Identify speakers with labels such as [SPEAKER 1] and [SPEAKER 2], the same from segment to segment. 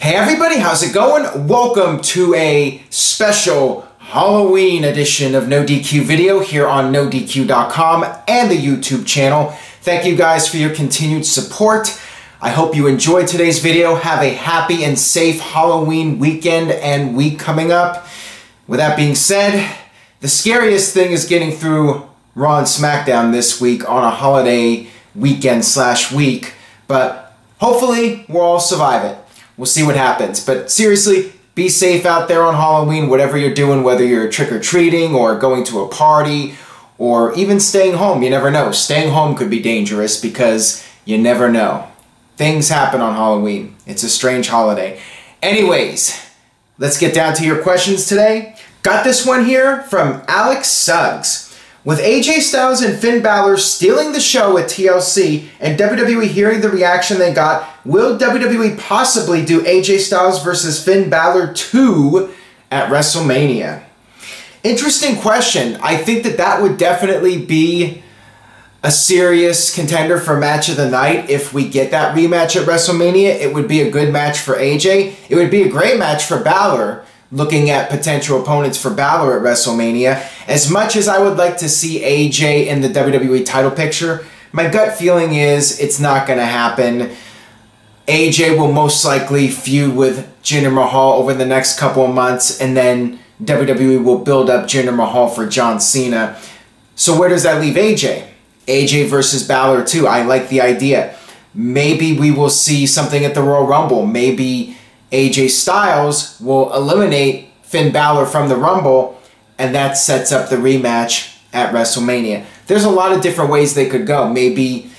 [SPEAKER 1] Hey everybody, how's it going? Welcome to a special Halloween edition of NoDQ video here on NoDQ.com and the YouTube channel. Thank you guys for your continued support. I hope you enjoyed today's video. Have a happy and safe Halloween weekend and week coming up. With that being said, the scariest thing is getting through Raw and SmackDown this week on a holiday weekend / week, but hopefully we'll all survive it. We'll see what happens. But seriously, be safe out there on Halloween, whatever you're doing, whether you're trick-or-treating or going to a party or even staying home. You never know. Staying home could be dangerous because you never know. Things happen on Halloween. It's a strange holiday. Anyways, let's get down to your questions today. Got this one here from Alex Suggs. With AJ Styles and Finn Balor stealing the show at TLC and WWE hearing the reaction they got, will WWE possibly do AJ Styles versus Finn Balor 2 at WrestleMania? Interesting question. I think that would definitely be a serious contender for match of the night if we get that rematch at WrestleMania. It would be a good match for AJ. It would be a great match for Balor, looking at potential opponents for Balor at WrestleMania. As much as I would like to see AJ in the WWE title picture, my gut feeling is it's not going to happen. AJ will most likely feud with Jinder Mahal over the next couple of months, and then WWE will build up Jinder Mahal for John Cena. So where does that leave AJ? AJ versus Balor 2. I like the idea. Maybe we will see something at the Royal Rumble. Maybe AJ Styles will eliminate Finn Balor from the Rumble, and that sets up the rematch at WrestleMania. There's a lot of different ways they could go. Maybe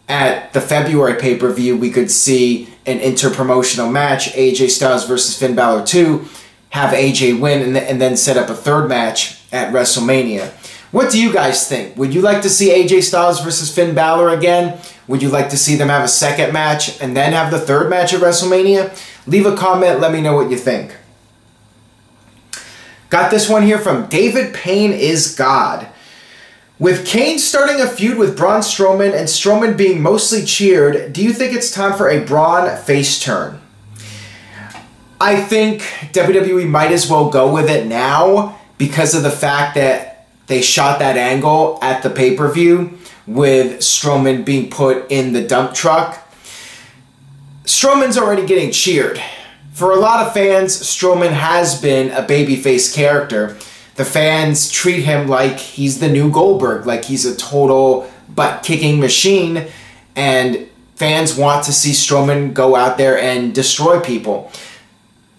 [SPEAKER 1] at the February pay-per-view, we could see an interpromotional match, AJ Styles versus Finn Balor 2, have AJ win, and then set up a third match at WrestleMania. What do you guys think? Would you like to see AJ Styles versus Finn Balor again? Would you like to see them have a second match and then have the third match at WrestleMania? Leave a comment, let me know what you think. Got this one here from David Payne is God. With Kane starting a feud with Braun Strowman and Strowman being mostly cheered, do you think it's time for a Braun face turn? I think WWE might as well go with it now because of the fact that they shot that angle at the pay-per-view with Strowman being put in the dump truck. Strowman's already getting cheered. For a lot of fans, Strowman has been a babyface character. The fans treat him like he's the new Goldberg, like he's a total butt-kicking machine, and fans want to see Strowman go out there and destroy people.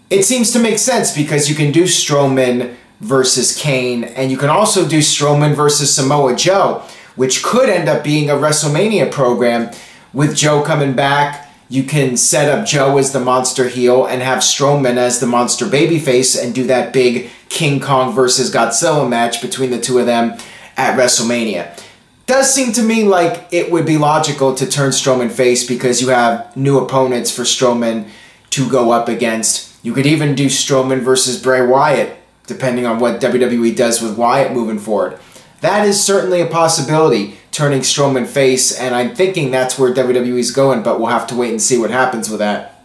[SPEAKER 1] It seems to make sense because you can do Strowman versus Kane, and you can also do Strowman versus Samoa Joe, which could end up being a WrestleMania program. With Joe coming back, you can set up Joe as the monster heel and have Strowman as the monster babyface and do that big King Kong versus Godzilla match between the two of them at WrestleMania. Does seem to me like it would be logical to turn Strowman face because you have new opponents for Strowman to go up against. You could even do Strowman versus Bray Wyatt, depending on what WWE does with Wyatt moving forward. That is certainly a possibility, turning Strowman face, and I'm thinking that's where WWE's going, but we'll have to wait and see what happens with that.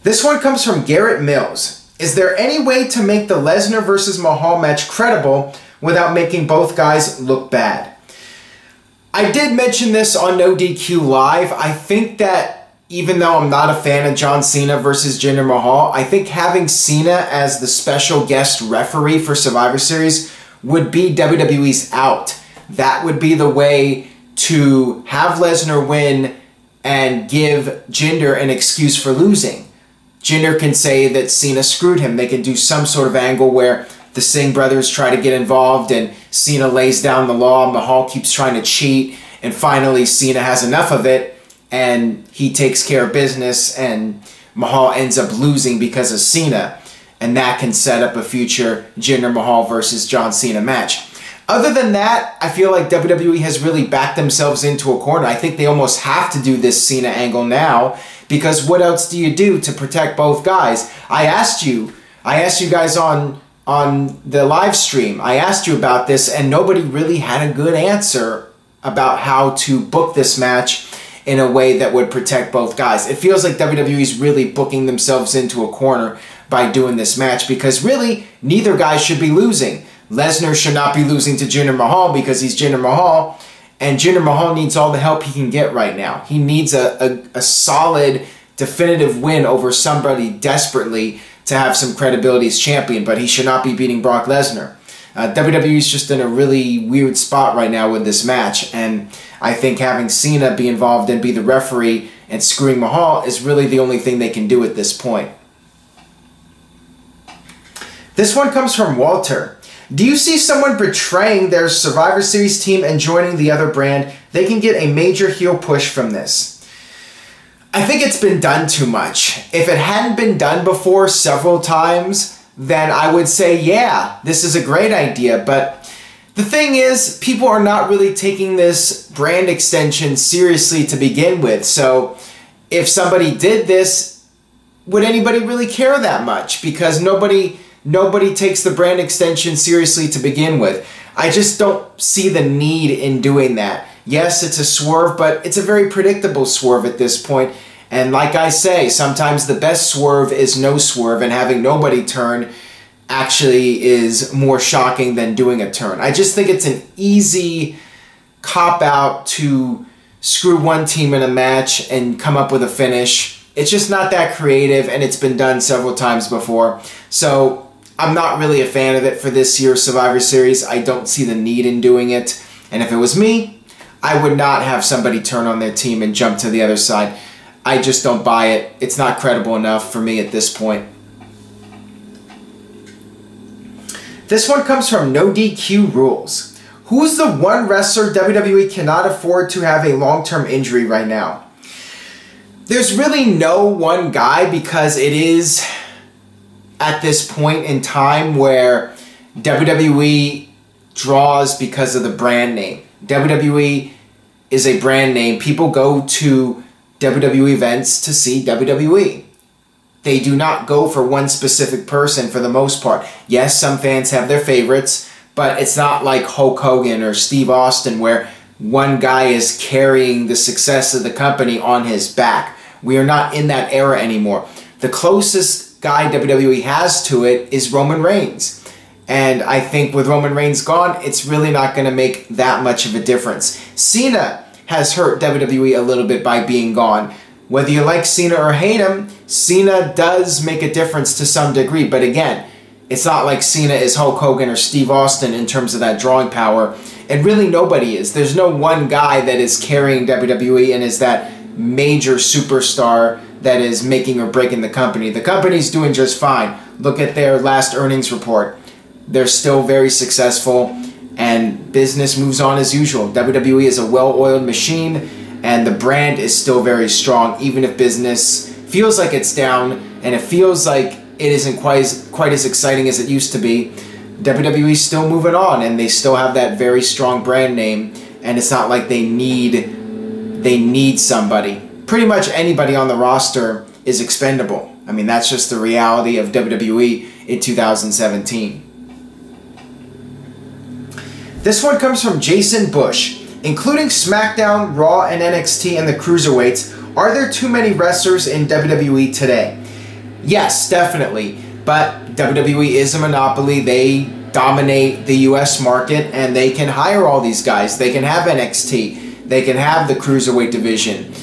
[SPEAKER 1] This one comes from Garrett Mills. Is there any way to make the Lesnar versus Mahal match credible without making both guys look bad? I did mention this on NoDQ Live. I think that even though I'm not a fan of John Cena versus Jinder Mahal, I think having Cena as the special guest referee for Survivor Series would be WWE's out. That would be the way to have Lesnar win and give Jinder an excuse for losing. Jinder can say that Cena screwed him. They can do some sort of angle where the Singh brothers try to get involved and Cena lays down the law, Mahal keeps trying to cheat, and finally Cena has enough of it and he takes care of business and Mahal ends up losing because of Cena. And that can set up a future Jinder Mahal versus John Cena match. Other than that, I feel like WWE has really backed themselves into a corner. I think they almost have to do this Cena angle now because what else do you do to protect both guys? I asked you guys on the live stream, I asked you about this and nobody really had a good answer about how to book this match in a way that would protect both guys. It feels like WWE's really booking themselves into a corner by doing this match, because really, neither guy should be losing. Lesnar should not be losing to Jinder Mahal because he's Jinder Mahal, and Jinder Mahal needs all the help he can get right now. He needs a solid, definitive win over somebody desperately to have some credibility as champion, but he should not be beating Brock Lesnar. WWE's just in a really weird spot right now with this match, and I think having Cena be involved and be the referee and screwing Mahal is really the only thing they can do at this point. This one comes from Walter. Do you see someone betraying their Survivor Series team and joining the other brand? They can get a major heel push from this. I think it's been done too much. If it hadn't been done before several times, then I would say, yeah, this is a great idea. But the thing is, people are not really taking this brand extension seriously to begin with. So if somebody did this, would anybody really care that much? Because nobody takes the brand extension seriously to begin with. I just don't see the need in doing that. Yes, it's a swerve, but it's a very predictable swerve at this point. And like I say, sometimes the best swerve is no swerve, and having nobody turn actually is more shocking than doing a turn. I just think it's an easy cop-out to screw one team in a match and come up with a finish. It's just not that creative, and it's been done several times before. So I'm not really a fan of it for this year's Survivor Series. I don't see the need in doing it. And if it was me, I would not have somebody turn on their team and jump to the other side. I just don't buy it. It's not credible enough for me at this point. This one comes from NoDQ Rules. Who's the one wrestler WWE cannot afford to have a long-term injury right now? There's really no one guy, because it is at this point in time where WWE draws because of the brand name. WWE is a brand name. People go to WWE events to see WWE. They do not go for one specific person for the most part. Yes, some fans have their favorites, but it's not like Hulk Hogan or Steve Austin where one guy is carrying the success of the company on his back. We are not in that era anymore. The closest guy WWE has to it is Roman Reigns. And I think with Roman Reigns gone, it's really not going to make that much of a difference. Cena has hurt WWE a little bit by being gone. Whether you like Cena or hate him, Cena does make a difference to some degree. But again, it's not like Cena is Hulk Hogan or Steve Austin in terms of that drawing power. And really nobody is. There's no one guy that is carrying WWE and is that major superstar that is making or breaking the company. The company's doing just fine. Look at their last earnings report. They're still very successful, and business moves on as usual. WWE is a well-oiled machine, and the brand is still very strong, even if business feels like it's down, and it feels like it isn't quite as exciting as it used to be. WWE's still moving on, and they still have that very strong brand name, and it's not like they need somebody. Pretty much anybody on the roster is expendable. I mean, that's just the reality of WWE in 2017. This one comes from Jason Bush. Including SmackDown, Raw, and NXT and the Cruiserweights, are there too many wrestlers in WWE today? Yes, definitely. But WWE is a monopoly. They dominate the US market, and they can hire all these guys. They can have NXT. They can have the Cruiserweight division.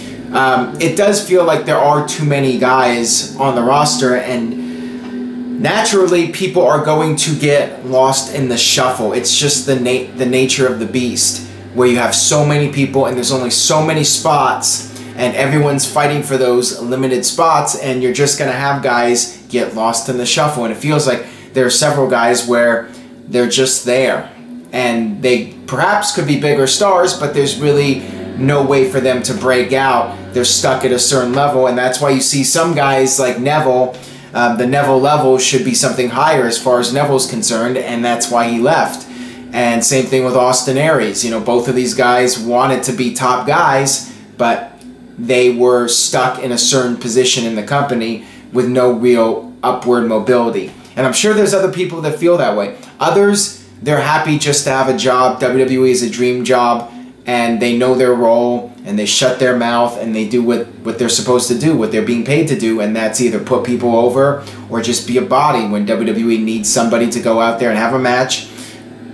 [SPEAKER 1] It does feel like there are too many guys on the roster, and naturally, people are going to get lost in the shuffle. It's just the nature of the beast, where you have so many people and there's only so many spots, and everyone's fighting for those limited spots, and you're just going to have guys get lost in the shuffle. And it feels like there are several guys where they're just there, and they perhaps could be bigger stars, but there's really no way for them to break out. They're stuck at a certain level, and that's why you see some guys like Neville. The Neville level should be something higher as far as Neville's concerned, and that's why he left. And same thing with Austin Aries. You know, both of these guys wanted to be top guys, but they were stuck in a certain position in the company with no real upward mobility. And I'm sure there's other people that feel that way. Others, they're happy just to have a job. WWE is a dream job, and they know their role, and they shut their mouth, and they do what they're supposed to do, what they're being paid to do, and that's either put people over or just be a body. When WWE needs somebody to go out there and have a match,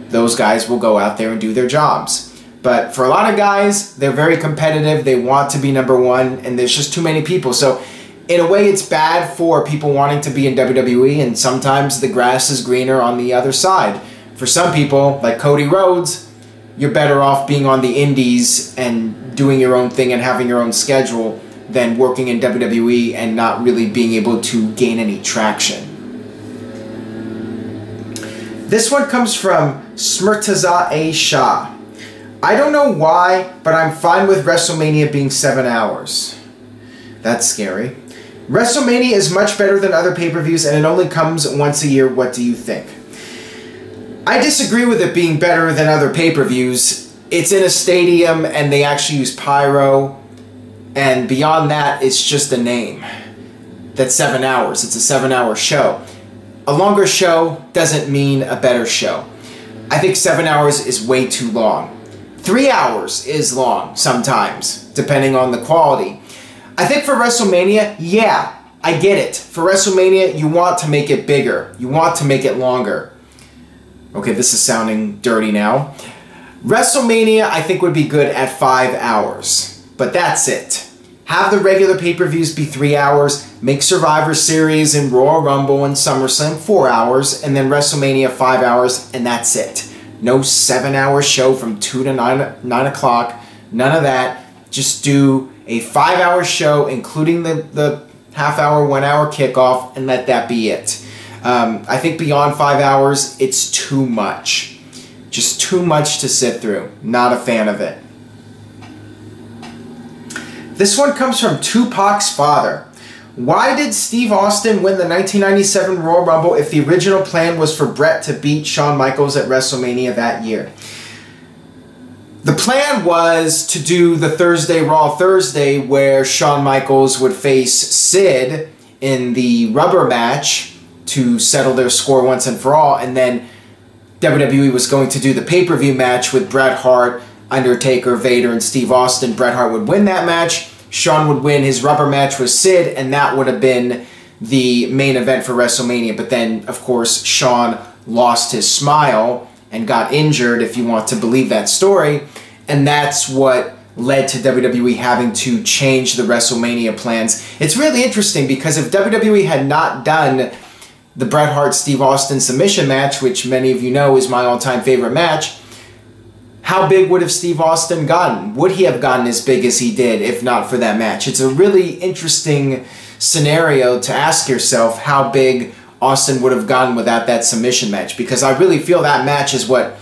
[SPEAKER 1] those guys will go out there and do their jobs. But for a lot of guys, they're very competitive, they want to be number one, and there's just too many people. So in a way, it's bad for people wanting to be in WWE, and sometimes the grass is greener on the other side. For some people, like Cody Rhodes, you're better off being on the indies and doing your own thing and having your own schedule than working in WWE and not really being able to gain any traction. This one comes from Smrtaza A. Shah. I don't know why, but I'm fine with WrestleMania being 7 hours. That's scary. WrestleMania is much better than other pay-per-views, and it only comes once a year. What do you think? I disagree with it being better than other pay-per-views. It's in a stadium, and they actually use pyro, and beyond that, it's just a name. That's 7 hours. It's a 7-hour show. A longer show doesn't mean a better show. I think 7 hours is way too long. 3 hours is long sometimes, depending on the quality. I think for WrestleMania, yeah, I get it. For WrestleMania, you want to make it bigger. You want to make it longer. Okay, this is sounding dirty now. WrestleMania, I think, would be good at 5 hours. But that's it. Have the regular pay-per-views be 3 hours. Make Survivor Series and Royal Rumble and SummerSlam 4 hours. And then WrestleMania 5 hours, and that's it. No 7-hour show from 2 to 9 o'clock. None of that. Just do a 5-hour show, including the half-hour, 1-hour kickoff, and let that be it. I think beyond 5 hours, it's too much. Just too much to sit through. Not a fan of it. This one comes from Tupac's father. Why did Steve Austin win the 1997 Royal Rumble if the original plan was for Brett to beat Shawn Michaels at WrestleMania that year? The plan was to do the Thursday Raw Thursday where Shawn Michaels would face Sid in the rubber match to settle their score once and for all, and then WWE was going to do the pay-per-view match with Bret Hart, Undertaker, Vader, and Steve Austin. Bret Hart would win that match, Shawn would win his rubber match with Sid, and that would have been the main event for WrestleMania. But then, of course, Shawn lost his smile and got injured, if you want to believe that story, and that's what led to WWE having to change the WrestleMania plans. It's really interesting because if WWE had not done the Bret Hart-Steve Austin submission match, which many of you know is my all-time favorite match, how big would have Steve Austin gotten? Would he have gotten as big as he did if not for that match? It's a really interesting scenario to ask yourself how big Austin would have gotten without that submission match, because I really feel that match is what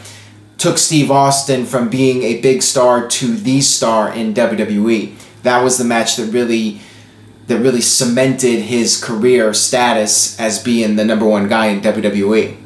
[SPEAKER 1] took Steve Austin from being a big star to the star in WWE. That was the match that really cemented his career status as being the #1 guy in WWE.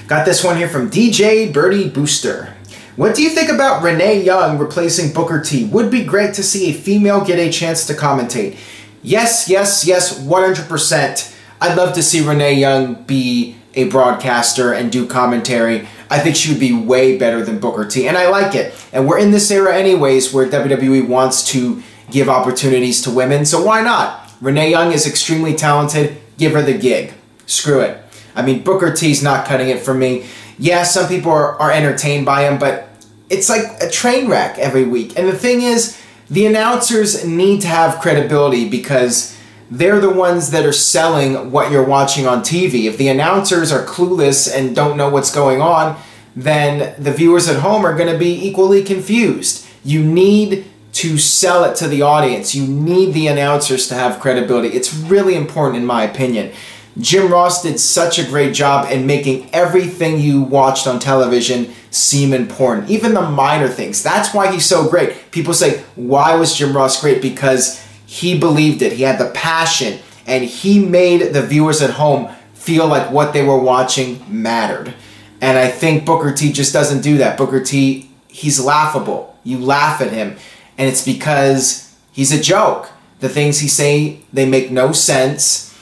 [SPEAKER 1] Got this one here from DJ Birdie Booster. What do you think about Renee Young replacing Booker T? Would be great to see a female get a chance to commentate. Yes, yes, yes, 100%. I'd love to see Renee Young be a broadcaster and do commentary. I think she would be way better than Booker T, and I like it. And we're in this era anyways where WWE wants to give opportunities to women, so why not? Renee Young is extremely talented. Give her the gig. Screw it. I mean, Booker T's not cutting it for me. Yeah, some people are entertained by him, but it's like a train wreck every week. And the thing is, the announcers need to have credibility because they're the ones that are selling what you're watching on TV. If the announcers are clueless and don't know what's going on, then the viewers at home are going to be equally confused. You need to sell it to the audience. You need the announcers to have credibility. It's really important in my opinion. Jim Ross did such a great job in making everything you watched on television seem important, even the minor things. That's why he's so great. People say, why was Jim Ross great? Because he believed it. He had the passion, and he made the viewers at home feel like what they were watching mattered. And I think Booker T just doesn't do that. Booker T, he's laughable. You laugh at him, and it's because he's a joke. The things he say, they make no sense,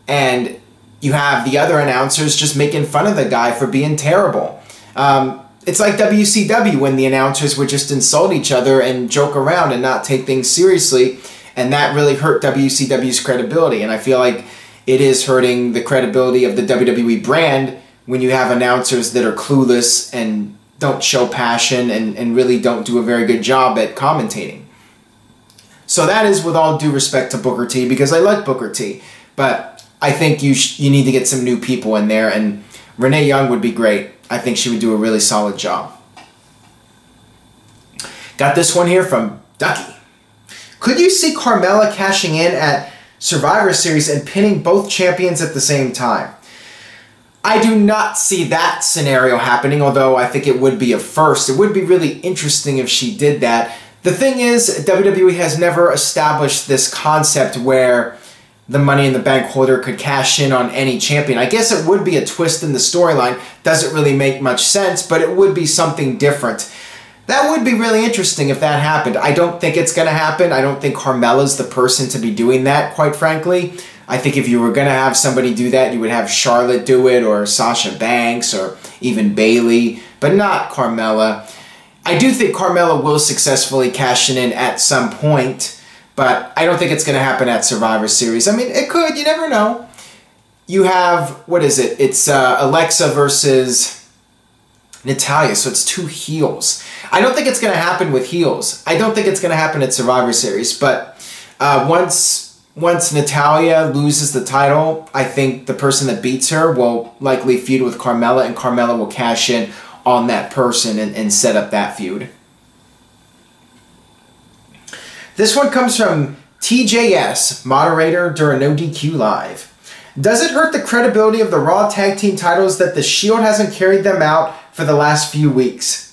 [SPEAKER 1] and you have the other announcers just making fun of the guy for being terrible. it's like WCW when the announcers would just insult each other and joke around and not take things seriously, and that really hurt WCW's credibility. And I feel like it is hurting the credibility of the WWE brand when you have announcers that are clueless and don't show passion and really don't do a very good job at commentating. So that is with all due respect to Booker T, because I like Booker T, but I think you need to get some new people in there, and Renee Young would be great. I think she would do a really solid job. Got this one here from Ducky. Could you see Carmella cashing in at Survivor Series and pinning both champions at the same time? I do not see that scenario happening, although I think it would be a first. It would be really interesting if she did that. The thing is, WWE has never established this concept where the Money in the Bank holder could cash in on any champion. I guess it would be a twist in the storyline. Doesn't really make much sense, but it would be something different. That would be really interesting if that happened. I don't think it's going to happen. I don't think Carmella's the person to be doing that, quite frankly. I think if you were going to have somebody do that, you would have Charlotte do it, or Sasha Banks, or even Bayley, but not Carmella. I do think Carmella will successfully cash in at some point, but I don't think it's going to happen at Survivor Series. I mean, it could. You never know. You have, what is it? It's Alexa versus Natalya, so it's two heels. I don't think it's going to happen with heels. I don't think it's going to happen at Survivor Series, but once Natalya loses the title, I think the person that beats her will likely feud with Carmella, and Carmella will cash in on that person and set up that feud. This one comes from TJS, moderator during NoDQ Live. Does it hurt the credibility of the Raw Tag Team titles that the Shield hasn't carried them out for the last few weeks?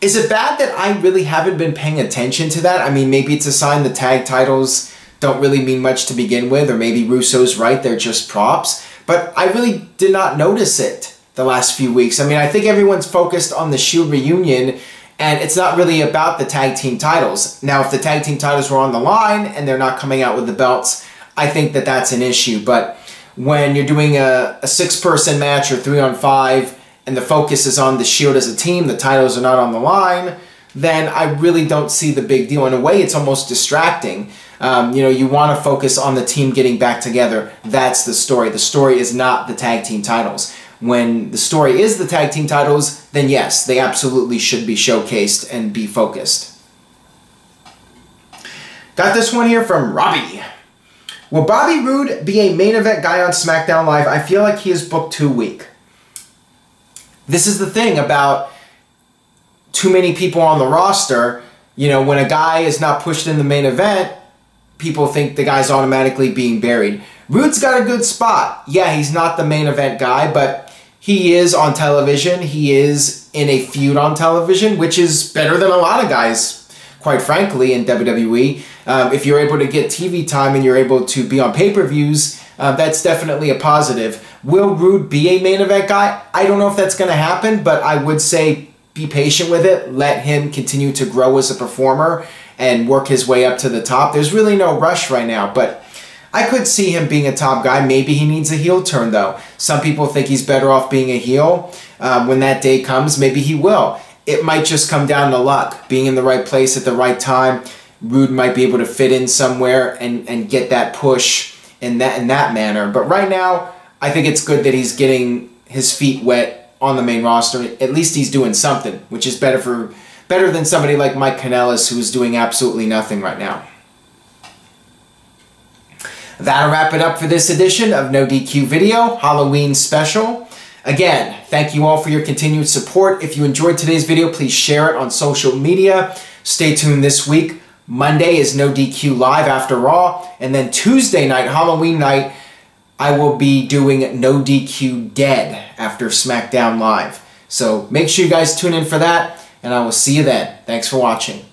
[SPEAKER 1] Is it bad that I really haven't been paying attention to that? I mean, maybe it's a sign the tag titles don't really mean much to begin with, or maybe Russo's right, they're just props. But I really did not notice it the last few weeks. I mean, I think everyone's focused on the Shield reunion, and it's not really about the tag team titles. Now, if the tag team titles were on the line and they're not coming out with the belts, I think that that's an issue. But when you're doing a 6-person match or 3-on-5 and the focus is on the Shield as a team, the titles are not on the line, then I really don't see the big deal. In a way, it's almost distracting. You know, you want to focus on the team getting back together. That's the story. The story is not the tag team titles. When the story is the tag team titles, then yes, they absolutely should be showcased and be focused. Got this one here from Robbie. Will Bobby Roode be a main event guy on SmackDown Live? I feel like he is booked too weak. This is the thing about too many people on the roster. You know, when a guy is not pushed in the main event, people think the guy's automatically being buried. Roode's got a good spot. Yeah, he's not the main event guy, but he is on television. He is in a feud on television, which is better than a lot of guys, quite frankly, in WWE. If you're able to get TV time and you're able to be on pay-per-views, that's definitely a positive. Will Roode be a main event guy? I don't know if that's going to happen, but I would say be patient with it. Let him continue to grow as a performer and work his way up to the top. There's really no rush right now, but I could see him being a top guy. Maybe he needs a heel turn, though. Some people think he's better off being a heel. When that day comes, maybe he will. It might just come down to luck, being in the right place at the right time. Roode might be able to fit in somewhere and get that push in that manner. But right now, I think it's good that he's getting his feet wet on the main roster. At least he's doing something, which is better than somebody like Mike Kanellis, who's doing absolutely nothing right now. That'll wrap it up for this edition of NoDQ Video, Halloween Special. Again, thank you all for your continued support. If you enjoyed today's video, please share it on social media. Stay tuned this week. Monday is NoDQ Live after Raw, and then Tuesday night, Halloween night, I will be doing NoDQ Dead after SmackDown Live. So make sure you guys tune in for that, and I will see you then. Thanks for watching.